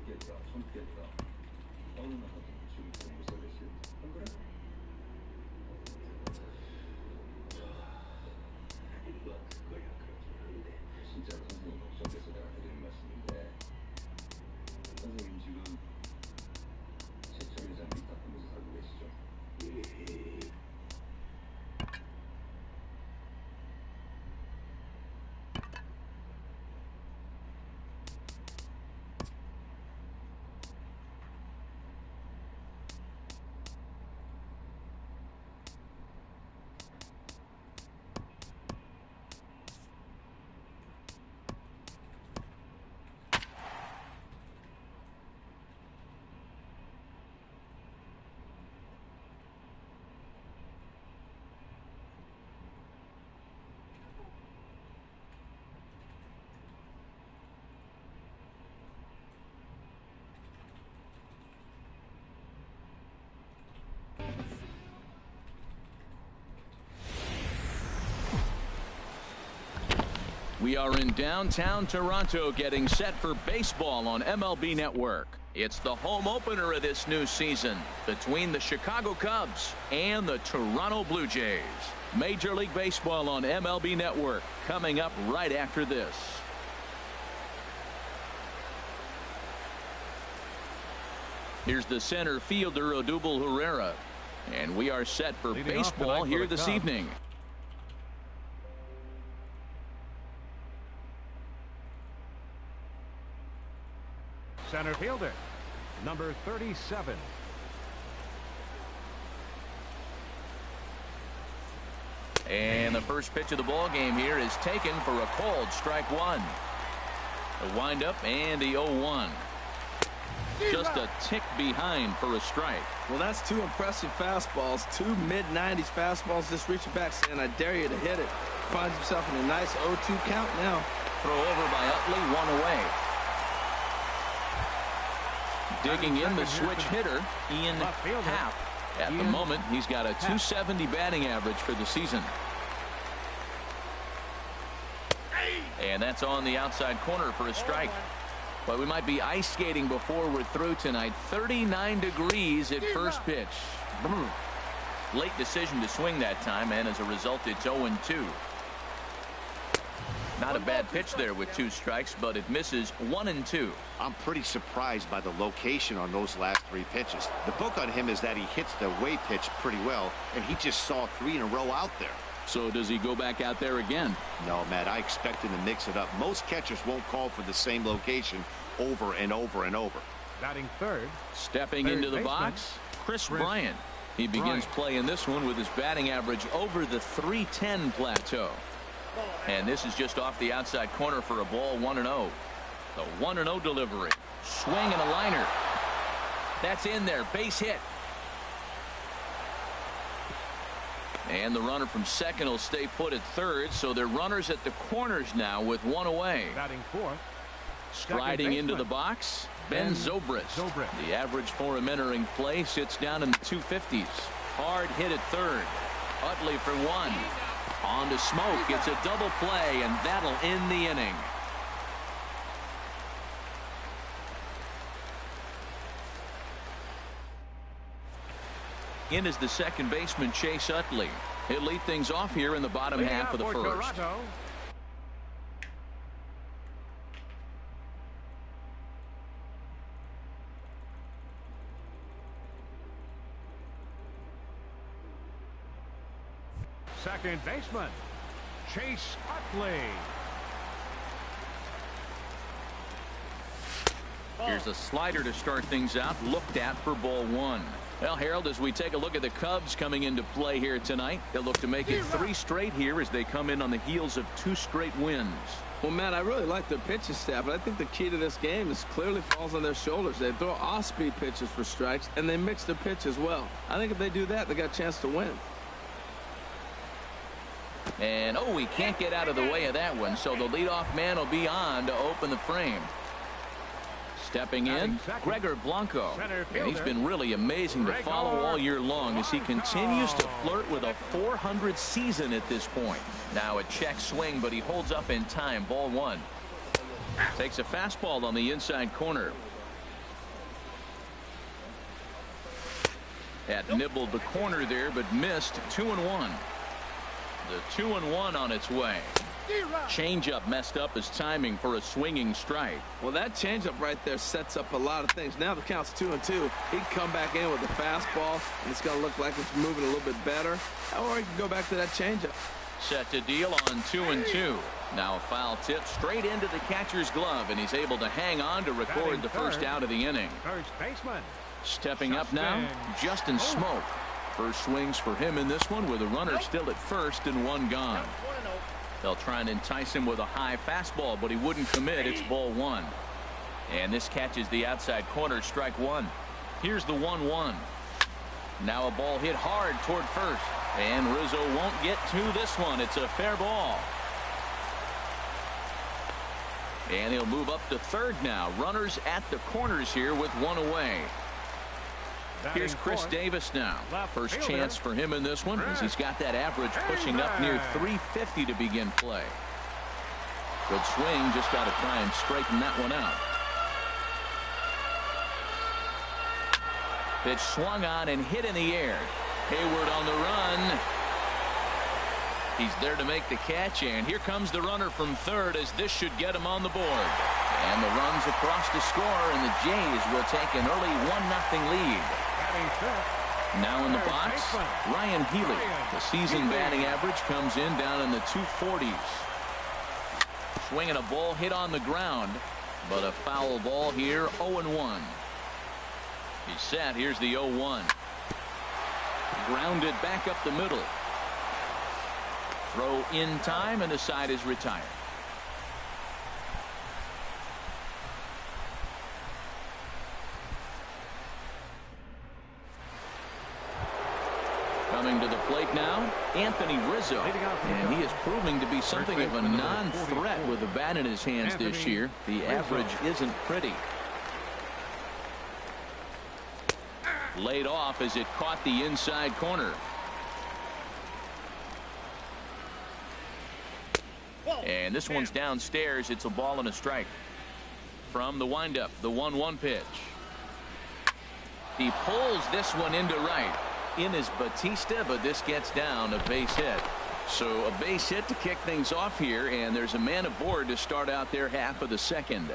성격과 어느 나라든 중국 무속의 실. 안 그래? 그거야 그렇긴 한데 진짜 선생님 걱정돼서 내가 드리는 말씀인데 선생님 지금 최첨예 장비 닦으면서 살고 계시죠? We are in downtown Toronto getting set for baseball on MLB Network. It's the home opener of this new season between the Chicago Cubs and the Toronto Blue Jays. Major League Baseball on MLB Network coming up right after this. Here's the center fielder, Odubel Herrera. And we are set for baseball here this evening. Center fielder, number 37. And the first pitch of the ball game here is taken for a called strike one. The windup and the 0-1. Just a tick behind for a strike. Well, that's two impressive fastballs, two mid-90s fastballs just reaching back saying, I dare you to hit it. Finds himself in a nice 0-2 count now. Throw over by Utley, one away. Digging in the switch hitter, Ian Happ. At the moment, he's got a .270 batting average for the season. And that's on the outside corner for a strike. But we might be ice skating before we're through tonight. 39 degrees at first pitch. Late decision to swing that time, and as a result, it's 0-2. Not a bad pitch there with two strikes, but it misses 1-2. I'm pretty surprised by the location on those last three pitches. The book on him is that he hits the away pitch pretty well, and he just saw three in a row out there. So does he go back out there again? No, Matt, I expect him to mix it up. Most catchers won't call for the same location over and over and over. Batting third. Stepping into the box, Chris Bryant. He begins play in this one with his batting average over the .310 plateau. And this is just off the outside corner for a ball, 1-0. The 1-0 delivery. Swing and a liner. That's in there. Base hit. And the runner from second will stay put at third. So they're runners at the corners now with one away. Batting fourth. Striding into the box, Ben Zobrist. The average for him entering play sits down in the 250s. Hard hit at third. Utley for one. On to Smoke. It's a double play, and that'll end the inning. In is the second baseman, Chase Utley. He'll lead things off here in the bottom half of the first. Toronto. Second baseman, Chase Utley. Here's a slider to start things out, looked at for ball one. Well, Harold, as we take a look at the Cubs coming into play here tonight, they'll look to make it 3 straight here as they come in on the heels of 2 straight wins. Well, Matt, I really like their pitching staff, but I think the key to this game is clearly falls on their shoulders. They throw off-speed pitches for strikes, and they mix their pitch as well. I think if they do that, they got a chance to win. And, oh, he can't get out of the way of that one, so the leadoff man will be on to open the frame. Stepping in, Gregor Blanco. And he's been really amazing to follow all year long as he continues to flirt with a .400 season at this point. Now a check swing, but he holds up in time. Ball one. Takes a fastball on the inside corner. That nibbled the corner there, but missed. 2-1. The 2-1 on its way. Changeup messed up his timing for a swinging strike. Well, that changeup right there sets up a lot of things. Now the count's 2-2. He'd come back in with a fastball, and it's going to look like it's moving a little bit better. Or he can go back to that changeup. Set to deal on 2-2. Now a foul tip straight into the catcher's glove, and he's able to hang on to record the first out of the inning. First baseman. Stepping up now, Justin Smoak. First swings for him in this one with a runner still at first and one gone. They'll try and entice him with a high fastball, but he wouldn't commit. It's ball one. And this catches the outside corner, strike one. Here's the 1-1. Now a ball hit hard toward first. And Rizzo won't get to this one. It's a fair ball. And he'll move up to third now. Runners at the corners here with one away. Here's Chris Davis now. First chance for him in this one, as he's got that average pushing up near 350 to begin play. Good swing, just got to try and straighten that one out. Pitch swung on and hit in the air. Hayward on the run. He's there to make the catch, and here comes the runner from third, as this should get him on the board. And the runs across to score, and the Jays will take an early 1-0 lead. Now in the box, Ryan Healy. The season batting average comes in down in the 240s. Swinging a ball hit on the ground, but a foul ball here. 0-1. He's set. Here's the 0-1. Grounded back up the middle. Throw in time, and the side is retired. Coming to the plate now, Anthony Rizzo. And he is proving to be something of a non-threat with the bat in his hands this year. The average isn't pretty. Laid off as it caught the inside corner. And this one's downstairs. It's a ball and a strike. From the windup, the 1-1 pitch. He pulls this one into right. In is Batista, but this gets down, a base hit. So a base hit to kick things off here, and there's a man aboard to start out their half of the second.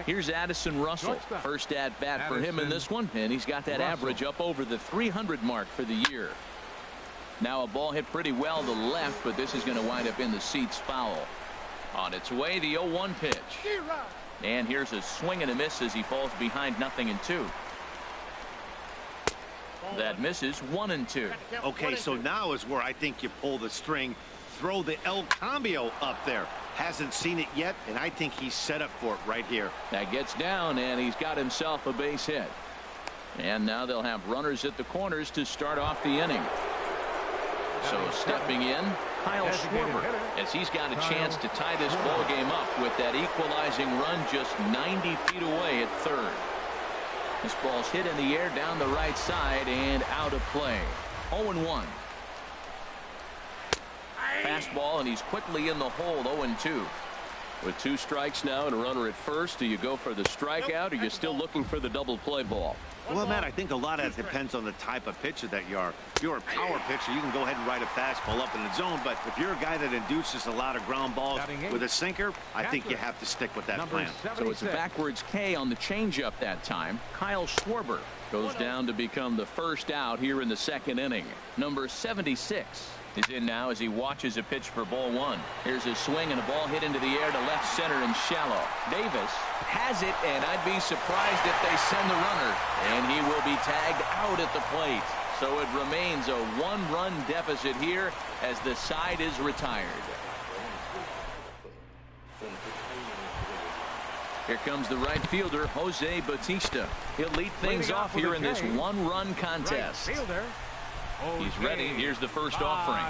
Here's Addison Russell. First at bat for him in this one, and he's got that average up over the 300 mark for the year. Now a ball hit pretty well to left, but this is going to wind up in the seats foul. On its way, the 0-1 pitch. And here's a swing and a miss as he falls behind 0-2. That misses. 1-2. Okay, so now is where I think you pull the string. Throw the El Cambio up there. Hasn't seen it yet, and I think he's set up for it right here. That gets down, and he's got himself a base hit. And now they'll have runners at the corners to start off the inning. So stepping in, Kyle Schwarber, as he's got a chance to tie this ball game up with that equalizing run just 90 feet away at third. This ball's hit in the air down the right side and out of play. 0-1. Fastball, and he's quickly in the hole. 0-2. With 2 strikes now and a runner at first, do you go for the strikeout, or are you still looking for the double play ball? Well, Matt, I think a lot of that depends on the type of pitcher that you are. If you're a power pitcher, you can go ahead and ride a fastball up in the zone. But if you're a guy that induces a lot of ground balls with a sinker, I think you have to stick with that plan. So it's a backwards K on the changeup that time. Kyle Schwarber goes down to become the first out here in the second inning. Number 76 is in now as he watches a pitch for ball one. Here's a swing and a ball hit into the air to left center and shallow. Davis has it, and I'd be surprised if they send the runner, and he will be tagged out at the plate. So it remains a 1-run deficit here as the side is retired. Here comes the right fielder, Jose Batista. He'll lead things off here in this 1-run contest. He's ready. Here's the first offering.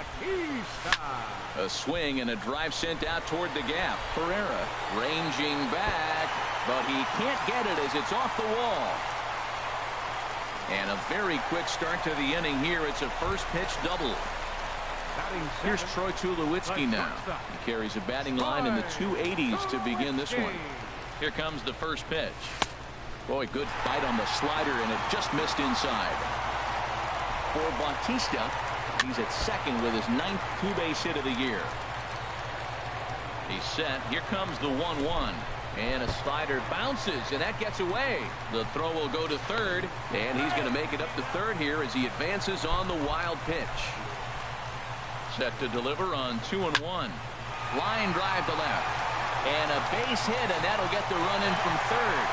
A swing and a drive sent out toward the gap. Pereira ranging back, but he can't get it as it's off the wall. And a very quick start to the inning here. It's a first pitch double. Here's Troy Tulowitzki now. He carries a batting line in the 280s to begin this one. Here comes the first pitch. Boy, good fight on the slider, and it just missed inside. for Bautista. He's at second with his 9th two-base hit of the year. He's set. Here comes the 1-1. And a slider bounces, and that gets away. The throw will go to third, and he's going to make it up to third here as he advances on the wild pitch. Set to deliver on 2-1. Line drive to left. And a base hit, and that'll get the run in from third.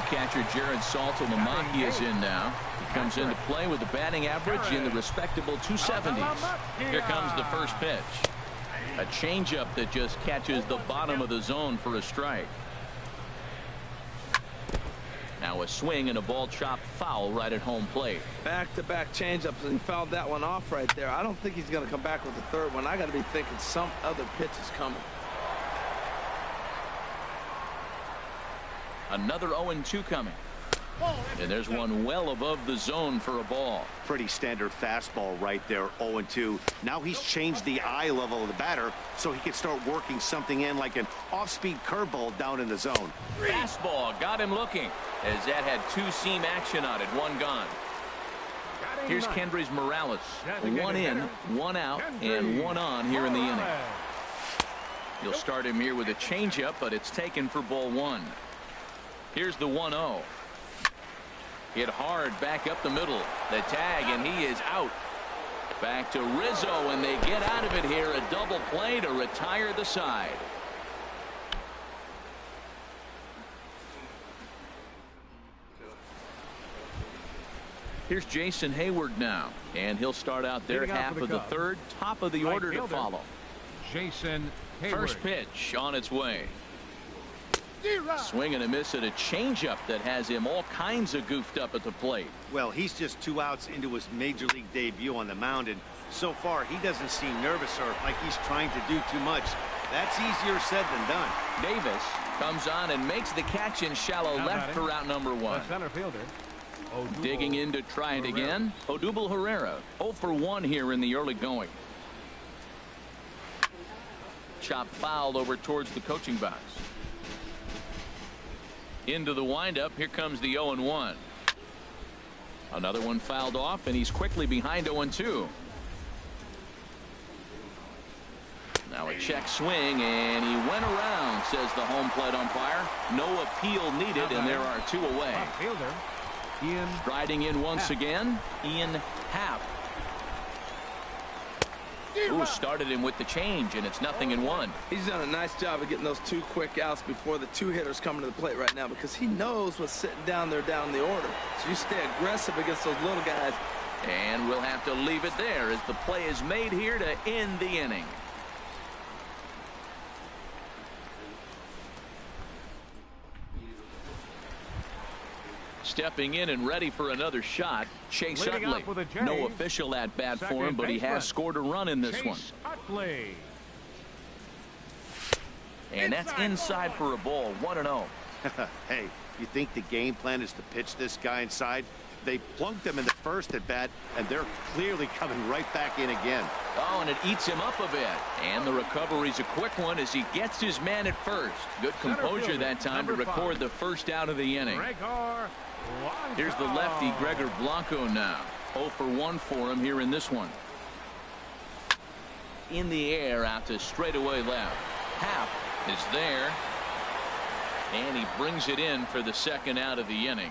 Catcher Jared Saltalamacchia is in now. He comes into play with a batting average in the respectable 270s. Here comes the first pitch. A changeup that just catches the bottom of the zone for a strike. Now a swing and a ball chopped foul right at home plate. Back-to-back changeups, and he fouled that one off right there. I don't think he's going to come back with the third one. I got to be thinking some other pitch is coming. Another 0-2 coming. And there's one well above the zone for a ball. Pretty standard fastball right there, 0-2. Now he's changed the eye level of the batter so he can start working something in like an off-speed curveball down in the zone. Fastball got him looking as that had two-seam action on it. One gone. Here's Kendrys Morales. One in, one out, and one on here in the inning. You'll start him here with a changeup, but it's taken for ball one. Here's the 1-0. Hit hard back up the middle. The tag, and he is out. Back to Rizzo, and they get out of it here. A double play to retire the side. Here's Jason Hayward now, and he'll start out there half of the third, top of the order to follow. Jason Hayward. First pitch on its way. Swing and a miss at a changeup that has him all kinds of goofed up at the plate. Well, he's just 2 outs into his major league debut on the mound, and so far he doesn't seem nervous or like he's trying to do too much. That's easier said than done. Davis comes on and makes the catch in shallow left for out number one. Center fielder. Digging in to try it again. Odubel Herrera 0 for 1 here in the early going. Chop foul over towards the coaching box. Into the windup. Here comes the 0-1. Another one fouled off, and he's quickly behind 0-2. Now a check swing, and he went around, says the home plate umpire. No appeal needed, and there are 2 away. Fielder Ian Striding in once again, Ian Happ. Who started him with the change, and it's 0-1. He's done a nice job of getting those 2 quick outs before the 2 hitters coming to the plate right now, because he knows what's sitting down there down the order. So you stay aggressive against those little guys. And we'll have to leave it there as the play is made here to end the inning. Stepping in and ready for another shot, Chase Utley. No official at-bat for him, but he has scored a run in this one. Utley. And that's inside for a ball, 1-0. Hey, you think the game plan is to pitch this guy inside? They plunked him in the first at bat, and they're clearly coming right back in again. Oh, and it eats him up a bit. And the recovery's a quick one as he gets his man at first. Good composure that time to record the first out of the inning. Here's the lefty Gregor Blanco now. 0 for 1 for him here in this one. In the air out to straightaway left. Happ is there. And he brings it in for the second out of the inning.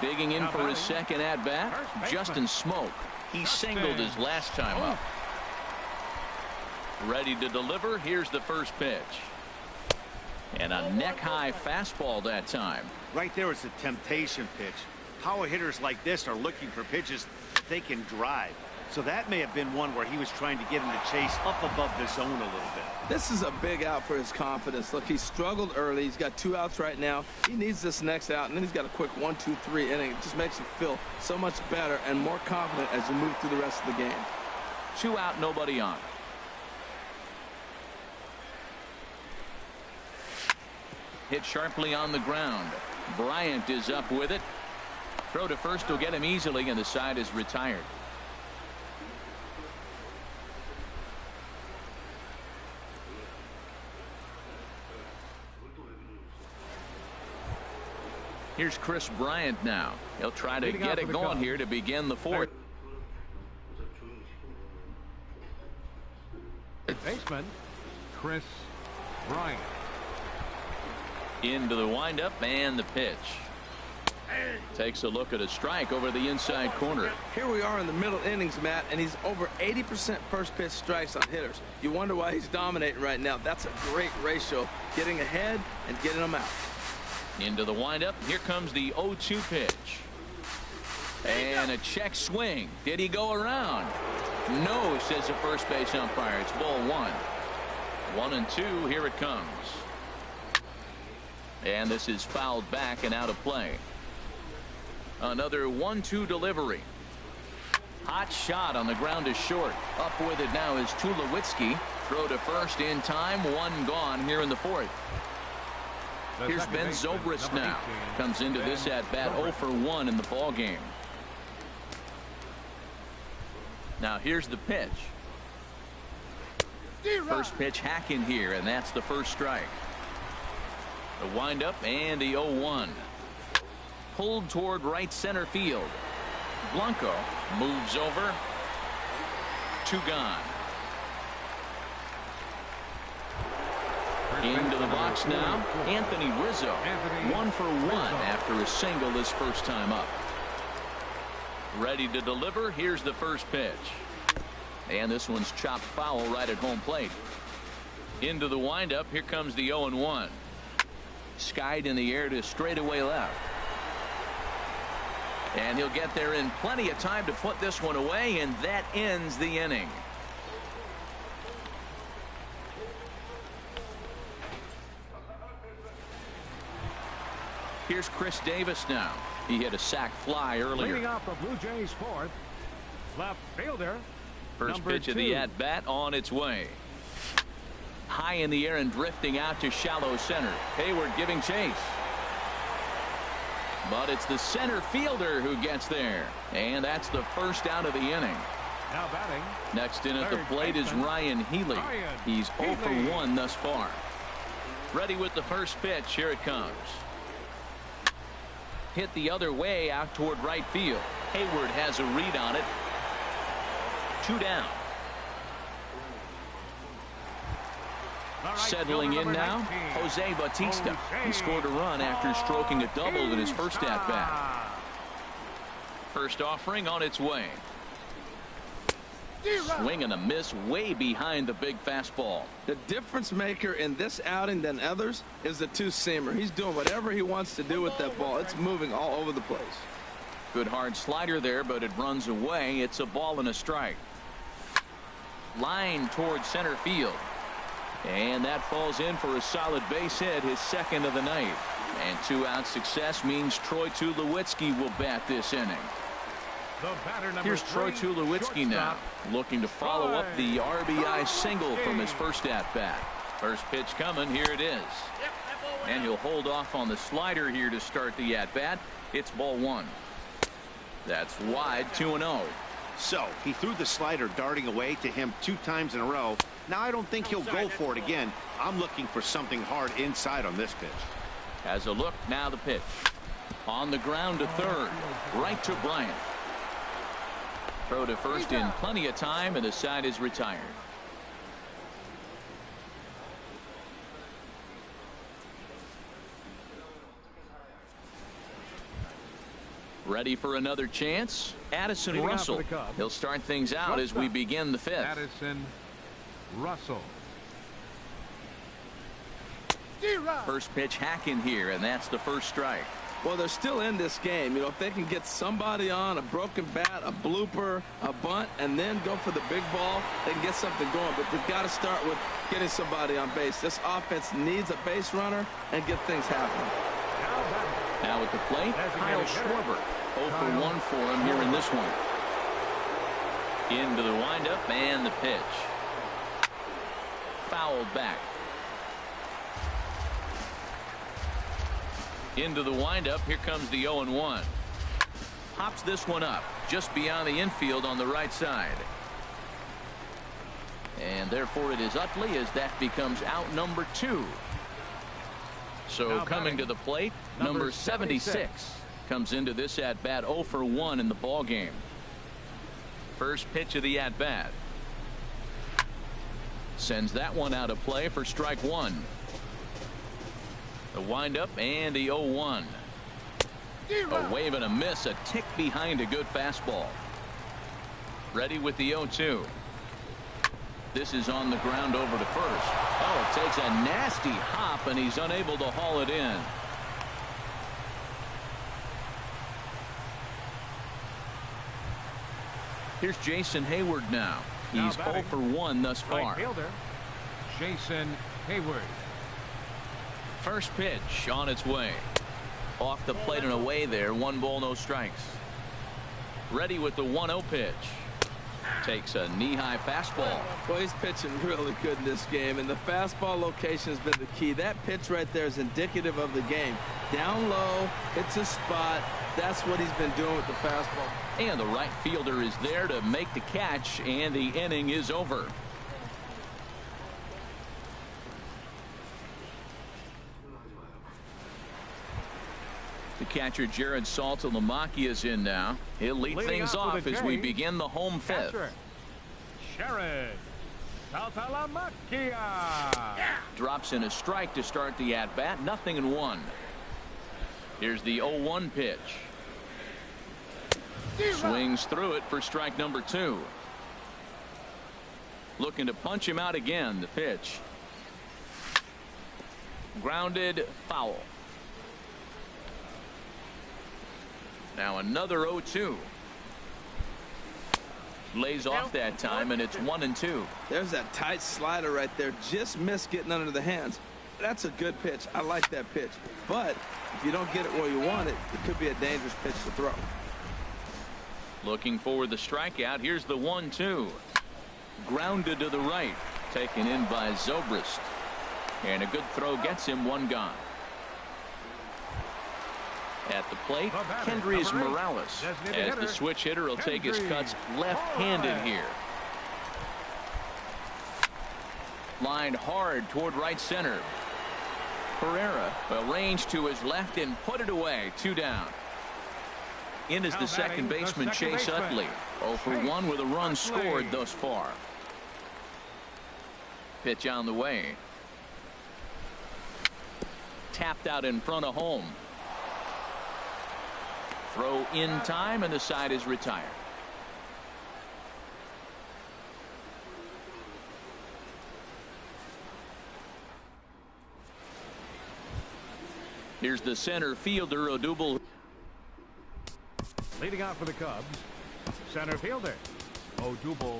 Digging in for his second at bat, Justin Smoak. He singled his last time up. Ready to deliver. Here's the first pitch. And a neck-high fastball that time. Right there is a temptation pitch. Power hitters like this are looking for pitches that they can drive. So that may have been one where he was trying to get him to chase up above the zone a little bit. This is a big out for his confidence. Look, he struggled early. He's got 2 outs right now. He needs this next out, and then he's got a quick 1-2-3 inning. It just makes him feel so much better and more confident as you move through the rest of the game. 2 out, nobody on. Hit sharply on the ground. Bryant is up with it. Throw to first will get him easily, and the side is retired. Here's Chris Bryant now. He'll try to get it going here to begin the fourth. Baseman Chris Bryant. Into the windup and the pitch. Takes a look at a strike over the inside corner. Here we are in the middle innings, Matt, and he's over 80% first pitch strikes on hitters. You wonder why he's dominating right now. That's a great ratio, getting ahead and getting them out. Into the windup. Here comes the 0-2 pitch. And a check swing. Did he go around? No, says the first base umpire. It's ball 1. 1-2. Here it comes. And this is fouled back and out of play. Another 1-2 delivery. Hot shot on the ground to short. Up with it now is Tulowitzki. Throw to first in time. 1 gone here in the fourth. Here's Ben Zobrist now. Comes into this at bat 0 for 1 in the ball game. Now here's the pitch. First pitch hack in here, and that's the first strike. The windup and the 0-1. Pulled toward right center field. Blanco moves over. 2 gone. Into the box now, Anthony Rizzo. 1 for 1 after a single his first time up. Ready to deliver. Here's the first pitch. And this one's chopped foul right at home plate. Into the windup. Here comes the 0-1. Skied in the air to straightaway left. And he'll get there in plenty of time to put this one away, and that ends the inning. Here's Chris Davis now. He hit a sac fly earlier. Leading off the Blue Jays fourth, left fielder. First pitch of the at-bat on its way. High in the air and drifting out to shallow center. Hayward giving chase. But it's the center fielder who gets there. And that's the first out of the inning. Now batting. Next in at the plate is Ryan Healy. He's 0 for 1 thus far. Ready with the first pitch. Here it comes. Hit the other way out toward right field. Hayward has a read on it. 2 down. Settling in now, Jose Bautista. He scored a run after stroking a double in his first at-bat. First offering on its way. Swing and a miss way behind the big fastball. The difference maker in this outing than others is the 2-seamer. He's doing whatever he wants to do with that ball. It's moving all over the place. Good hard slider there, but it runs away. It's a ball and a strike. Line towards center field. And that falls in for a solid base hit, his second of the night. And 2-out success means Troy Tulowitzki will bat this inning. Here's Troy Tulowitzki now, looking to follow up the RBI single from his first at-bat. First pitch coming. Here it is. And he'll hold off on the slider here to start the at-bat. It's ball 1. That's wide. 2-0. So he threw the slider darting away to him 2 times in a row. Now I don't think he'll go for it again. I'm looking for something hard inside on this pitch. Has a look. Now the pitch. On the ground to third. Right to Bryant. Throw to first in plenty of time, and the side is retired. Ready for another chance? Addison Russell. He'll start things out as we begin the 5th. Addison Russell. First pitch hack in here, and that's the first strike. Well, they're still in this game. You know, if they can get somebody on, a broken bat, a blooper, a bunt, and then go for the big ball, they can get something going. But they've got to start with getting somebody on base. This offense needs a base runner and get things happening. Now at the plate, Kyle Schwarber. 0 for 1 for him here in this one. Into the windup and the pitch. Fouled back. Into the windup. Here comes the 0-1. Pops this one up just beyond the infield on the right side. And therefore it is Utley as that becomes out number 2. So coming to the plate, number 76 comes into this at-bat 0 for 1 in the ball game. First pitch of the at-bat. Sends that one out of play for strike one. The windup and the 0-1. A wave and a miss, a tick behind a good fastball. Ready with the 0-2. This is on the ground over to first. Oh, it takes a nasty hop, and he's unable to haul it in. Here's Jason Hayward now. He's 0 for 1 thus far. Right fielder, Jason Hayward. First pitch on its way. Off the plate and away there. 1 ball, no strikes. Ready with the 1-0 pitch. Takes a knee-high fastball. Well, he's pitching really good in this game, and the fastball location has been the key. That pitch right there is indicative of the game. Down low, hits a spot. That's what he's been doing with the fastball. And the right fielder is there to make the catch, and the inning is over. The catcher Jared Saltalamacchia is in now. He'll lead things off as we begin the home fifth. Jared Saltalamacchia drops in a strike to start the at-bat. 0-1. Here's the 0-1 pitch. Swings through it for strike number 2. Looking to punch him out again. The pitch. Grounded, foul. Now another 0-2. Lays off that time, and it's 1-2. There's that tight slider right there. Just missed getting under the hands. That's a good pitch. I like that pitch. But if you don't get it where you want it, it could be a dangerous pitch to throw. Looking for the strikeout. Here's the 1-2. Grounded to the right. Taken in by Zobrist. And a good throw gets him 1 gone. At the plate, Kendrys Morales. As the switch hitter will take his cuts left-handed here. Lined hard toward right center. Pereira arranged to his left and put it away. 2 down. In is the second baseman Chase Utley. 0 for 1 with a run scored thus far. Pitch on the way. Tapped out in front of home. Throw in time, and the side is retired. Here's the center fielder, Odubel. Leading out for the Cubs, center fielder Odubel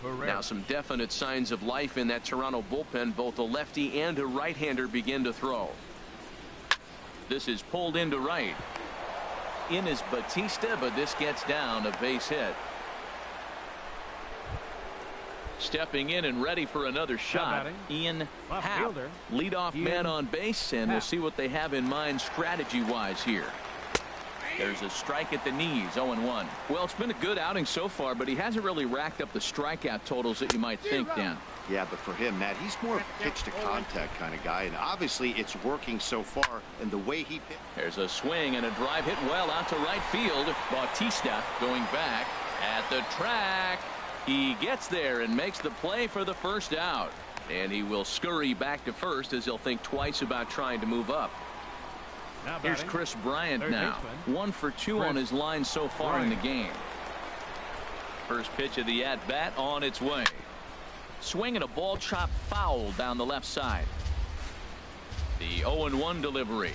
Herrera. Now some definite signs of life in that Toronto bullpen. Both a lefty and a right-hander begin to throw. This is pulled into right. In is Batista, but this gets down, a base hit. Stepping in and ready for another shot, Ian Happ, leadoff man on base, and we'll see what they have in mind strategy-wise here. There's a strike at the knees, 0-1. Well, it's been a good outing so far, but he hasn't really racked up the strikeout totals that you might think, Dan. Yeah, but for him, Matt, he's more of a pitch-to-contact kind of guy, and obviously it's working so far in the way he pitched. There's a swing and a drive hit well out to right field. Bautista going back at the track. He gets there and makes the play for the first out. And he will scurry back to first as he'll think twice about trying to move up. Here's Chris Bryant now. 1 for 2 on his line so far in the game. First pitch of the at-bat on its way. Swing and a ball chopped foul down the left side. The 0-1 delivery.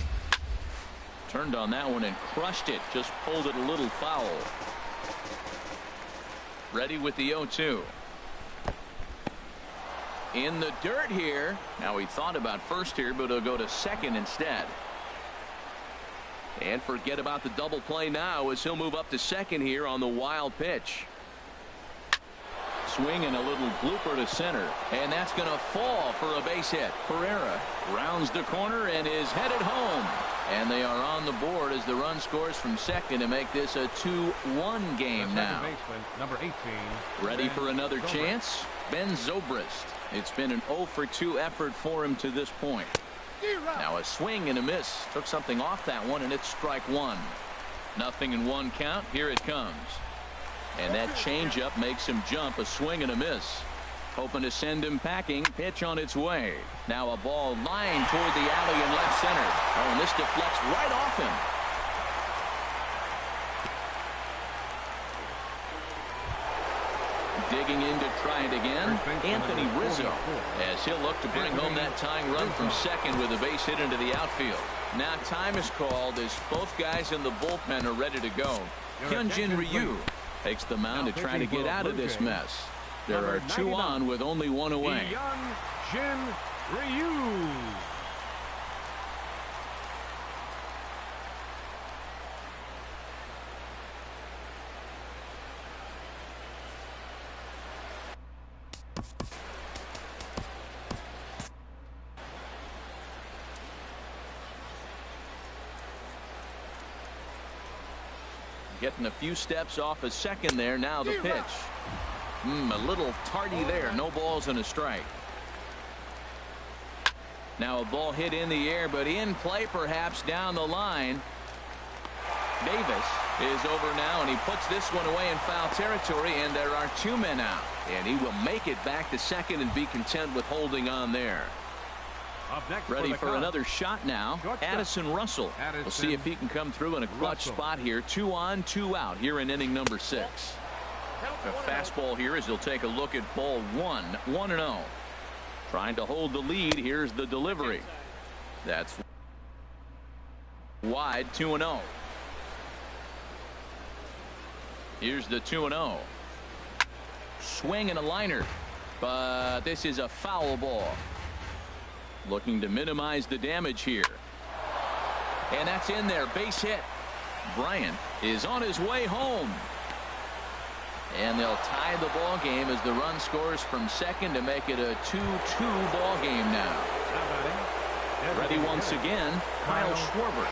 Turned on that one and crushed it. Just pulled it a little foul. Ready with the 0-2. In the dirt here. Now he thought about first here, but he'll go to second instead. And forget about the double play now as he'll move up to second here on the wild pitch. Swing and a little blooper to center, and that's going to fall for a base hit. Pereira rounds the corner and is headed home, and they are on the board as the run scores from second to make this a 2-1 game now. Number 18. Ready for another chance? Ben Zobrist. It's been an 0 for 2 effort for him to this point. Now a swing and a miss. Took something off that one, and it's strike one. 0-1 count. Here it comes. And that changeup makes him jump. A swing and a miss. Hoping to send him packing. Pitch on its way. Now a ball lined toward the alley in left center. Oh, and this deflects right off him. Digging in to try it again, Anthony Rizzo, as he'll look to bring home that tying run from second with a base hit into the outfield. Now time is called as both guys in the bullpen are ready to go. Hyunjin Ryu takes the mound to try to get out of this mess. There are two on with only one away. Hyunjin Ryu. Getting a few steps off a second there. Now the pitch. A little tardy there. No balls and a strike. Now a ball hit in the air, but in play perhaps down the line. Davis is over now, and he puts this one away in foul territory, and there are two men out. And he will make it back to second and be content with holding on there. Ready for another shot now. Addison Russell. We'll see if he can come through in a clutch spot here. 2 on, 2 out here in inning number 6. A fastball here as he'll take a look at ball 1. 1-0. Trying to hold the lead. Here's the delivery. That's wide. 2-0. Here's the 2-0. Swing and a liner. But this is a foul ball. Looking to minimize the damage here. And that's in there. Base hit. Bryant is on his way home. And they'll tie the ball game as the run scores from second to make it a 2-2 ball game now. Ready once again, Kyle Schwarber.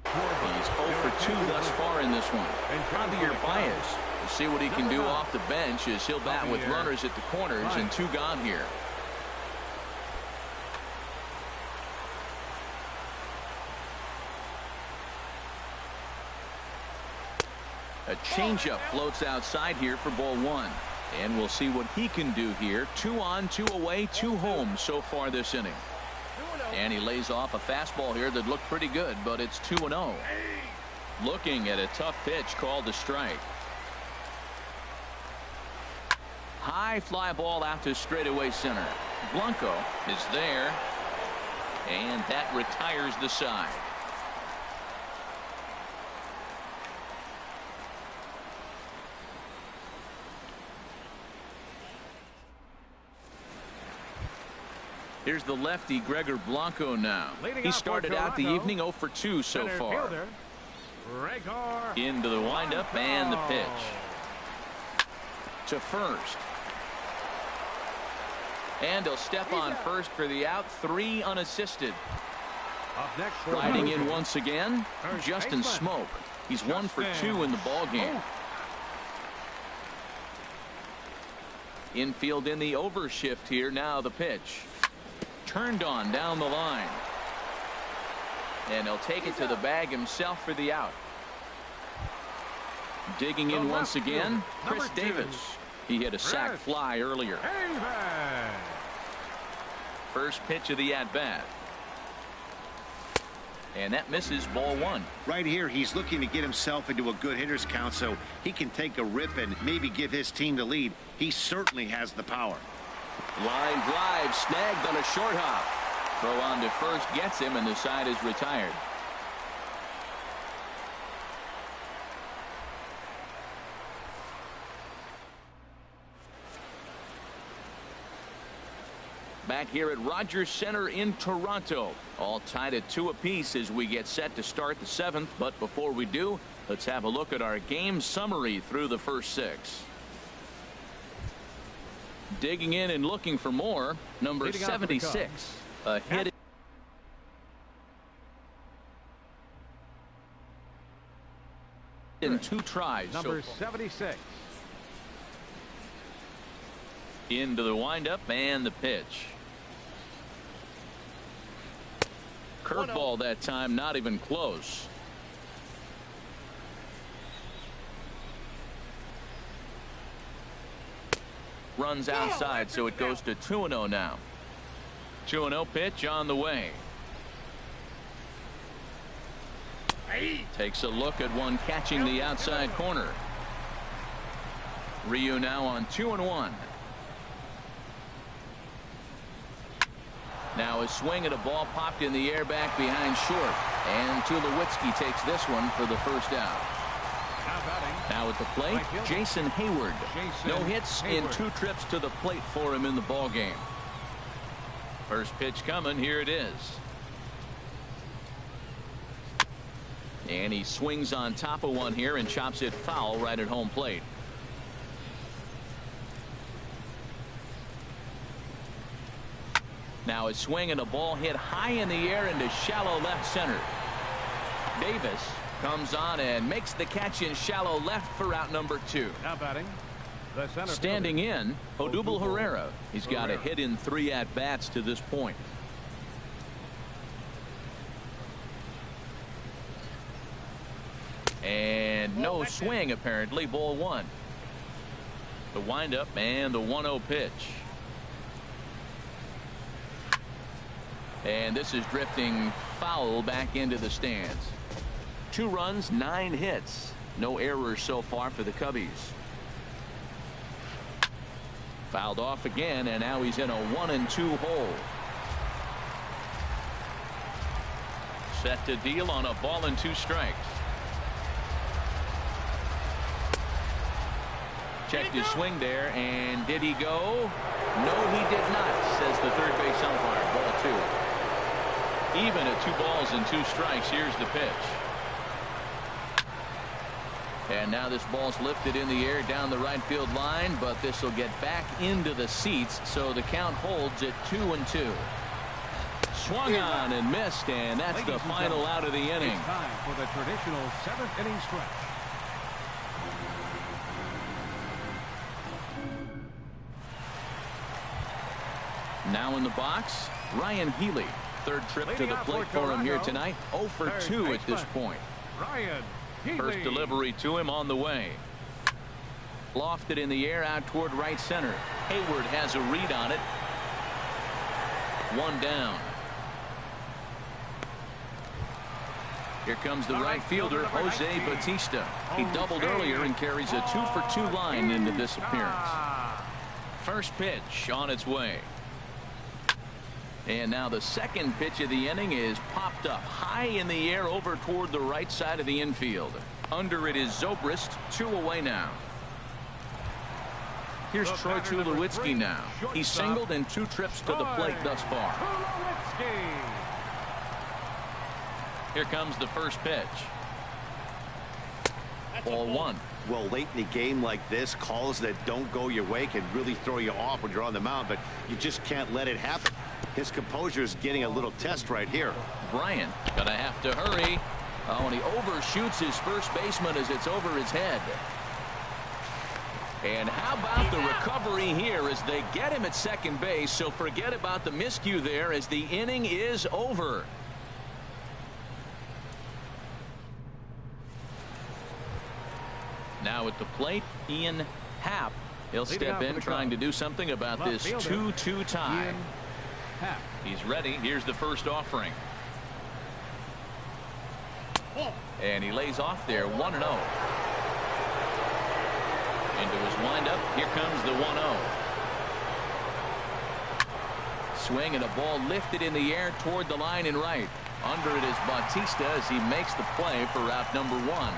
He's 0 for 2 thus far in this one. Javier Baez. We'll see what he can do off the bench as he'll bat with runners at the corners and 2 gone here. A changeup floats outside here for ball 1. And we'll see what he can do here. 2 on, 2 away, 2 home so far this inning. And he lays off a fastball here that looked pretty good, but it's 2-0. Looking at a tough pitch called a strike. High fly ball out to straightaway center. Blanco is there. And that retires the side. Here's the lefty Gregor Blanco now. He started out the evening 0 for 2 so far. Into the windup and the pitch. To first. And he'll step on first for the out. 3 unassisted. Riding in once again, Justin Smoke. He's 1 for 2 in the ball game. Infield in the overshift here. Now the pitch. Turned on down the line. And he'll take it to the bag himself for the out. Digging in once again, Chris Davis. He hit a sac fly earlier. First pitch of the at-bat. And that misses ball 1. Right here, he's looking to get himself into a good hitter's count so he can take a rip and maybe give his team the lead. He certainly has the power. Line drive snagged on a short hop. Throw on to first gets him, and the side is retired. Back here at Rogers Center in Toronto. All tied at 2 apiece as we get set to start the 7th. But before we do, let's have a look at our game summary through the first 6. Digging in and looking for more. Number 76. A hit in 2 tries. Number 76. Into the windup and the pitch. Curveball that time, not even close. Runs outside, so it goes to 2-0 now. 2-0 pitch on the way. Takes a look at one catching the outside corner. Ryu now on 2-1. Now a swing at a ball popped in the air back behind short. And Tulowitzki takes this one for the first out. Now at the plate, Jason Hayward. No hits in 2 trips to the plate for him in the ball game. First pitch coming. Here it is. And he swings on top of one here and chops it foul right at home plate. Now a swing and a ball hit high in the air into shallow left center. Davis comes on and makes the catch in shallow left for out number 2. Now batting, the center standing fielder, in, Odubel Herrera. He's got a hit in 3 at-bats to this point. And no swing, apparently. Ball 1. The windup and the 1-0 pitch. And this is drifting foul back into the stands. 2 runs, 9 hits. No errors so far for the Cubbies. Fouled off again, and now he's in a 1-2 hole. Set to deal on a ball and 2 strikes. Checked his swing there, and did he go? No, he did not, says the third base umpire. Ball 2. Even at 2 balls and 2 strikes. Here's the pitch. And now this ball's lifted in the air down the right field line, but this will get back into the seats, so the count holds at 2-2. Swung on and missed, and that's the final out of the inning. It's time for the traditional 7th inning stretch. Now in the box, Ryan Healy. Third trip to the plate for him here tonight. 0 for 2 at this point. Ryan Healy. First delivery to him on the way. Lofted in the air out toward right center. Hayward has a read on it. 1 down. Here comes the right fielder, Jose Bautista. He doubled earlier and carries a 2 for 2 line into this appearance. First pitch on its way. And now the second pitch of the inning is popped up high in the air over toward the right side of the infield. Under it is Zobrist. 2 away now. Here's Troy Tulowitzki now. He's singled in 2 trips to the plate thus far. Here comes the first pitch. Ball 1. Well, late in the game like this, calls that don't go your way can really throw you off when you're on the mound, but you just can't let it happen. His composure is getting a little test right here. Bryant gonna have to hurry. Oh, and he overshoots his first baseman as it's over his head. And how about the recovery here as they get him at second base? So forget about the miscue there as the inning is over. Now at the plate, Ian Happ. He'll step in trying to do something about this 2-2 tie. He's ready. Here's the first offering. And he lays off there. 1-0. Into his windup. Here comes the 1-0. Swing and a ball lifted in the air toward the line and right. Under it is Bautista as he makes the play for out number 1.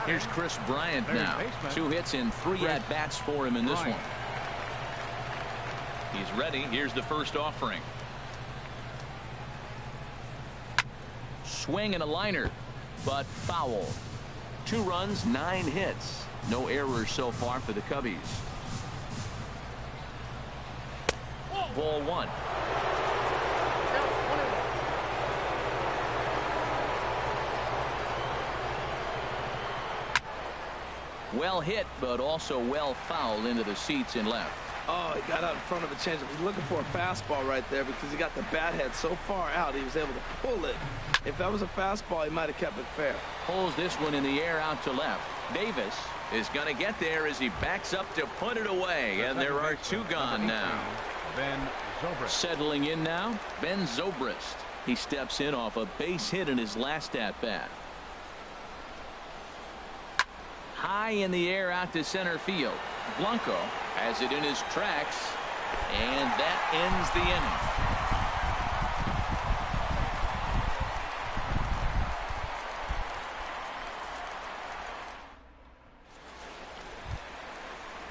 Here's Chris Bryant now. 2 hits in 3 at-bats for him in this one. He's ready. Here's the first offering. Swing and a liner, but foul. 2 runs, 9 hits. No errors so far for the Cubbies. Ball 1. Well hit, but also well fouled into the seats in left. Oh, he got out in front of a changeup. He's looking for a fastball right there because he got the bat head so far out he was able to pull it. If that was a fastball, he might have kept it fair. Pulls this one in the air out to left. Davis is going to get there as he backs up to put it away, and there are two gone now. Ben Zobrist. Settling in now, Ben Zobrist. He steps in off a base hit in his last at-bat. High in the air out to center field. Blanco has it in his tracks, and that ends the inning.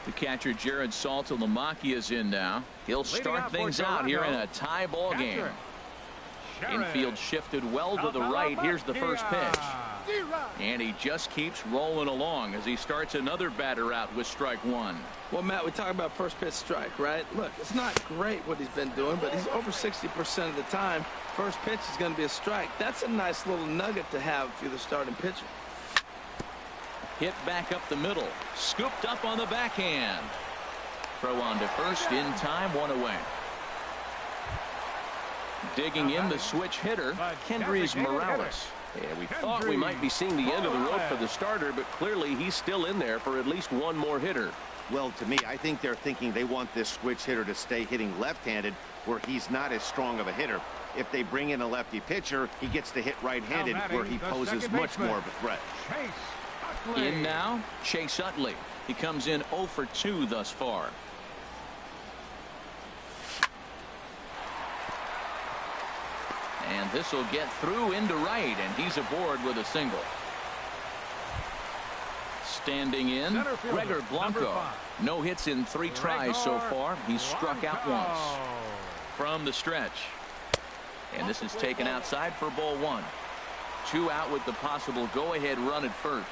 The catcher Jared Saltalamacchia is in now. He'll start things out here in a tie ball game. Infield shifted well to the right. Here's the first pitch. And he just keeps rolling along as he starts another batter out with strike one. Well, Matt, we talk about first pitch strike, right? Look, it's not great what he's been doing, but he's over 60% of the time. First pitch is going to be a strike. That's a nice little nugget to have if you're the starting pitcher. Hit back up the middle. Scooped up on the backhand. Throw on to first in time, one away. Digging in the switch hitter, Kendrys Morales. Yeah, we thought we might be seeing the end of the road for the starter, but clearly he's still in there for at least one more hitter. Well, to me, I think they're thinking they want this switch hitter to stay hitting left-handed where he's not as strong of a hitter. If they bring in a lefty pitcher, he gets to hit right-handed where he poses much more of a threat. In now, Chase Utley. He comes in 0 for 2 thus far. And this will get through into right, and he's aboard with a single. Standing in, Gregor Blanco. No hits in 3 tries so far. He's struck out once. From the stretch. And this is taken outside for ball 1. 2 out with the possible go-ahead run at first.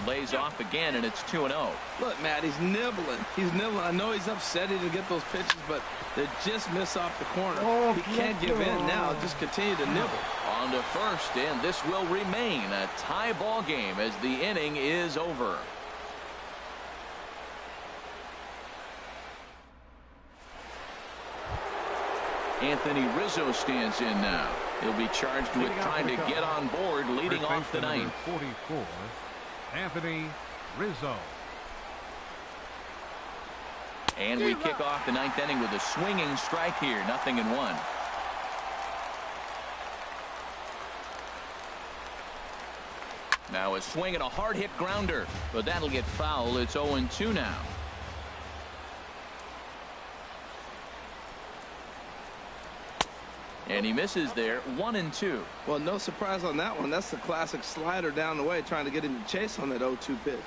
Lays off again, and it's 2-0. Look, Matt, he's nibbling. He's nibbling. I know he's upset he didn't get those pitches, but they just miss off the corner. He can't give in now. Just continue to nibble. On to first, and this will remain a tie ball game as the inning is over. Anthony Rizzo stands in now. He'll be charged with trying to get on board leading off the ninth. 44, Anthony Rizzo. And we kick off the ninth inning with a swinging strike here. 0-1. Now a swing and a hard hit grounder, but that'll get foul. It's 0-2 now. And he misses there. 1-2. Well, no surprise on that one. That's the classic slider down the way, trying to get him to chase on that 0-2 pitch.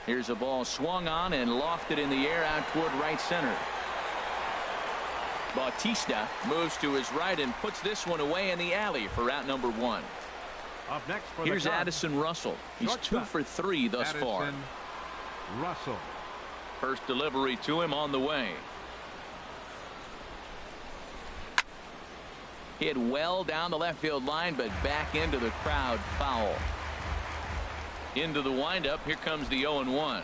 Here's a ball swung on and lofted in the air out toward right center. Bautista moves to his right and puts this one away in the alley for out number 1. Up next for Here's Addison Russell. He's 2 for 3 thus far. Russell. First delivery to him on the way. Hit well down the left field line, but back into the crowd, foul. Into the windup. Here comes the 0-1.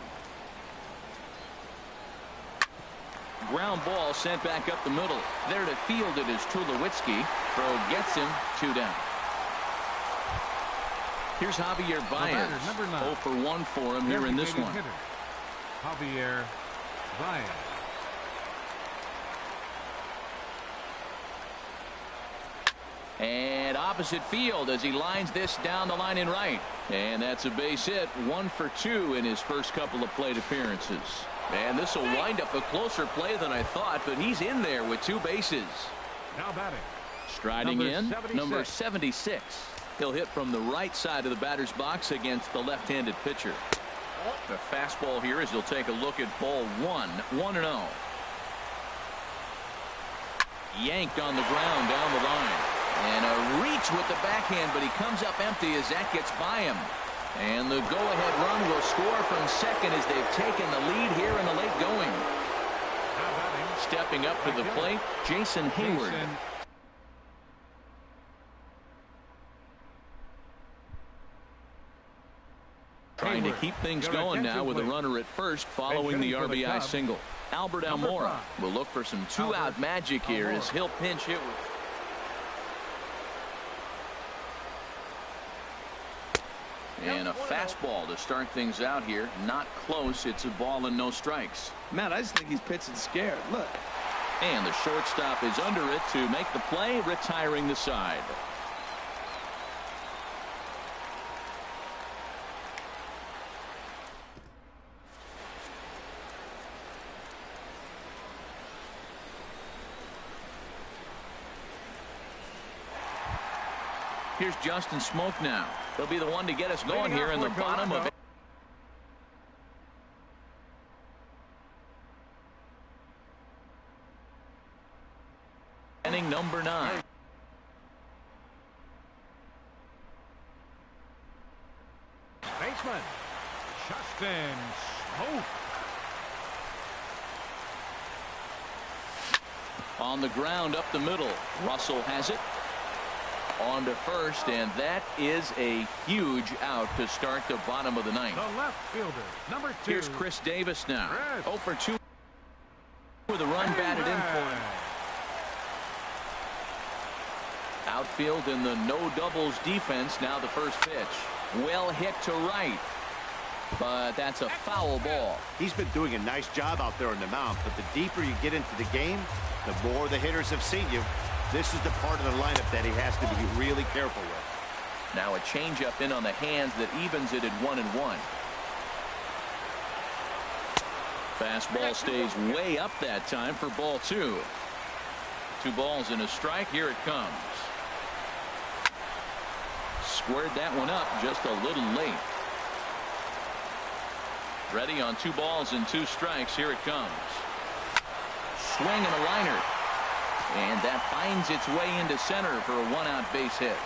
Ground ball sent back up the middle. There to field it is Tulowitzki. Throw gets him. 2 down. Here's Javier Baez. 0 for 1 for him here in this one. Javier Baez. And opposite field as he lines this down the line in right. And that's a base hit. 1 for 2 in his first couple of plate appearances. And this will wind up a closer play than I thought, but he's in there with 2 bases. Now batting. Striding in, number 76. He'll hit from the right side of the batter's box against the left-handed pitcher. The fastball here as he'll take a look at ball 1. 1-0. Yanked on the ground down the line. And a reach with the backhand, but he comes up empty as that gets by him. And the go-ahead run will score from second as they've taken the lead here in the late going. Stepping up to the plate, Jason Hayward. Trying to keep things going now with a runner at first following the RBI single. Albert Almora will look for some two-out magic here as he'll pinch hit with. And a fastball to start things out here. Not close. It's a ball and no strikes. Matt, I just think he's pitching scared. Look. And the shortstop is under it to make the play, retiring the side. Here's Justin Smoke now. He'll be the one to get us going here in the bottom of it. Inning number 9. Baseman, Justin Smoke. On the ground up the middle. Russell has it. On to first, and that is a huge out to start the bottom of the 9th. The left fielder, number 2. Here's Chris Davis now. 0 for 2 with a run batted in for him. Outfield in the no doubles defense. Now the first pitch. Well hit to right. But that's a foul ball. He's been doing a nice job out there on the mound, but the deeper you get into the game, the more the hitters have seen you. This is the part of the lineup that he has to be really careful with. Now a changeup in on the hands that evens it at 1-1. Fastball stays way up that time for ball 2. 2 balls and a strike. Here it comes. Squared that one up just a little late. Ready on 2 balls and 2 strikes. Here it comes. Swing and a liner. And that finds its way into center for a 1-out base hit.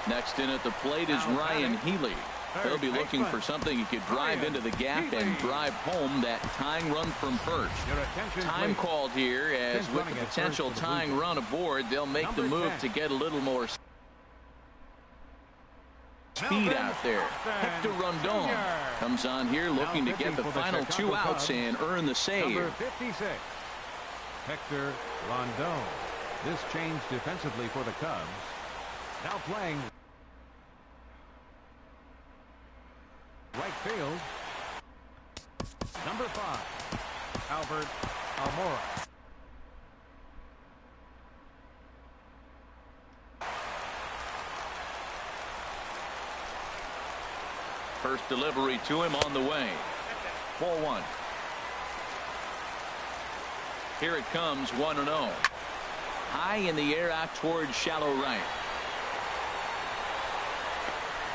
Next in at the plate is Ryan Healy. He'll be looking for something he could drive into the gap and drive home that tying run from first. Time called here, as with the potential tying run aboard, they'll make the move to get a little more speed out there. Hector Rondon comes on here looking to get the final 2 outs and earn the save. Number 56, Hector Rondon. This change defensively for the Cubs. Now playing right field, number 5, Albert Almora. First delivery to him on the way. Ball 1. Here it comes, 1-0. High in the air out towards shallow right.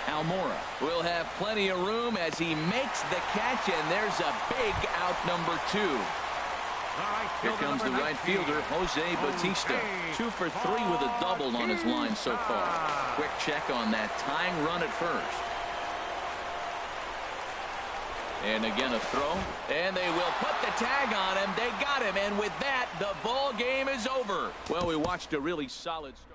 Almora will have plenty of room as he makes the catch, and there's a big out, number 2. Here comes the right fielder, Jose Bautista. 2 for 3 with a double on his line so far. Quick check on that tying run at first. And again a throw, and they will put the tag on him. They got him, and with that the ball game is over. Well, we watched a really solid start.